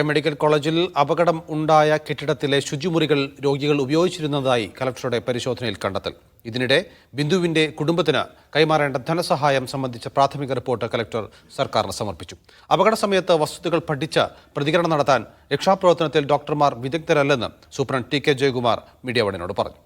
Medical കോളേജിൽ അപകടം ഉണ്ടായ കെട്ടിടത്തിലെ ശുചിമുറികൾ രോഗികൾ ഉപയോഗിച്ചിരുന്നതായി കലക്ടറുടെ പരിശോധനയിൽ കണ്ടെത്തൽ. ഇതിനിടെ ബിന്ദുവിന്റെ കുടുംബത്തിന് കൈമാറേണ്ട ധനസഹായം സംബന്ധിച്ച പ്രാഥമിക റിപ്പോർട്ട് കലക്ടർ സർക്കാരിന് സമർപ്പിച്ചു. അപകട സമയത്ത് വസ്തുതകൾ പഠിച്ച് പ്രതികരണം നടത്താൻ രക്ഷാപ്രവർത്തനത്തിൽ ഡോക്ടർമാർ വിദഗ്ധരല്ലെന്ന് superintendent T K Jayakumar media വണിനോട് പറഞ്ഞു.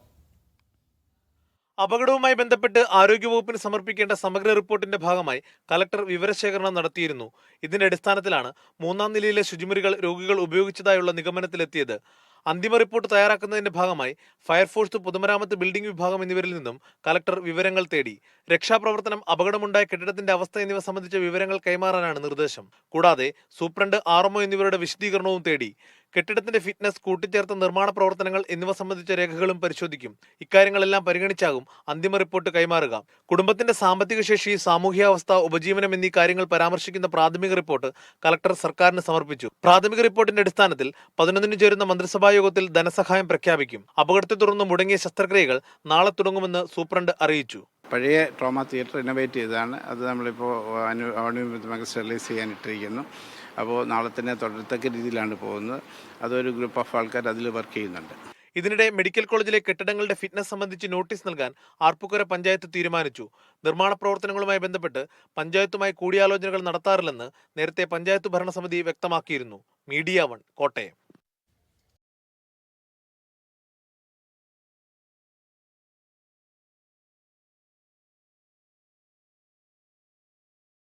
അപകടവുമായി ബന്ധപ്പെട്ട് ആരോഗ്യവകുപ്പിന് സമർപ്പിക്കേണ്ട സമഗ്ര റിപ്പോർട്ടിന്റെ ഭാഗമായി കലക്ടർ വിവരശേഖരണം നടത്തിയിരുന്നു. ഇതിന്റെ അടിസ്ഥാനത്തിലാണ് മൂന്നാം നിലയിലെ ശുചിമുറികൾ രോഗികൾ ഉപയോഗിച്ചതായുള്ള നിഗമനത്തിലെത്തിയത്. അന്തിമ റിപ്പോർട്ട് തയ്യാറാക്കുന്നതിന്റെ ഭാഗമായി ഫയർഫോഴ്സ്, പൊതുമരാമത്ത്, ബിൽഡിംഗ് വിഭാഗം എന്നിവരിൽ നിന്നും കലക്ടർ വിവരങ്ങൾ തേടി. രക്ഷാപ്രവർത്തനം, അപകടമുണ്ടായ കെട്ടിടത്തിന്റെ അവസ്ഥ എന്നിവ സംബന്ധിച്ച വിവരങ്ങൾ കൈമാറാനാണ് നിർദ്ദേശം. കൂടാതെ സൂപ്രണ്ട്, ആർഎംഒ എന്നിവരുടെ വിശദീകരണവും തേടി. കെട്ടിടത്തിന്റെ ഫിറ്റ്നസ്, കൂട്ടിച്ചേർത്ത നിർമ്മാണ പ്രവർത്തനങ്ങൾ എന്നിവ സംബന്ധിച്ച രേഖകളും പരിശോധിക്കും. ഇക്കാര്യങ്ങളെല്ലാം പരിഗണിച്ചാകും അന്തിമ റിപ്പോർട്ട് കൈമാറുക. കുടുംബത്തിന്റെ സാമ്പത്തിക ശേഷി, സാമൂഹ്യാവസ്ഥ, ഉപജീവനം എന്നീ കാര്യങ്ങൾ പരാമർശിക്കുന്ന പ്രാഥമിക റിപ്പോർട്ട് കലക്ടർ സർക്കാരിന് സമർപ്പിച്ചു. പ്രാഥമിക റിപ്പോർട്ടിന്റെ അടിസ്ഥാനത്തിൽ 11-ന് ചേരുന്ന മന്ത്രിസഭാ യോഗത്തിൽ ധനസഹായം പ്രഖ്യാപിക്കും. അപകടത്തെ തുടർന്ന് മുടങ്ങിയ ശസ്ത്രക്രിയകൾ നാളെ തുടങ്ങുമെന്ന് സൂപ്രണ്ട് അറിയിച്ചു. പഴയ ട്രോമ തിയേറ്റർ റിനോവേറ്റ് ചെയ്തതാണ്. അത് നമ്മളിപ്പോൾ അനുബന്ധമായി സ്റ്റെറിലൈസ് ചെയ്യാനിട്ടിരിക്കുന്നു. അപ്പോൾ നാളെ തന്നെ തുടരത്തക്ക രീതിയിലാണ് പോകുന്നത്. അതൊരു ഗ്രൂപ്പ് ഓഫ് ആൾക്കാർ അതിൽ വർക്ക് ചെയ്യുന്നുണ്ട്. ഇതിനിടെ മെഡിക്കൽ കോളേജിലെ കെട്ടിടങ്ങളുടെ ഫിറ്റ്നസ് സംബന്ധിച്ച് നോട്ടീസ് നൽകാൻ ആർപ്പൂക്കര പഞ്ചായത്ത് തീരുമാനിച്ചു. നിർമ്മാണ പ്രവർത്തനങ്ങളുമായി ബന്ധപ്പെട്ട് പഞ്ചായത്തുമായി കൂടിയാലോചനകൾ നടത്താറില്ലെന്ന് നേരത്തെ പഞ്ചായത്ത് ഭരണസമിതി വ്യക്തമാക്കിയിരുന്നു. മീഡിയ 1 കോട്ടയം.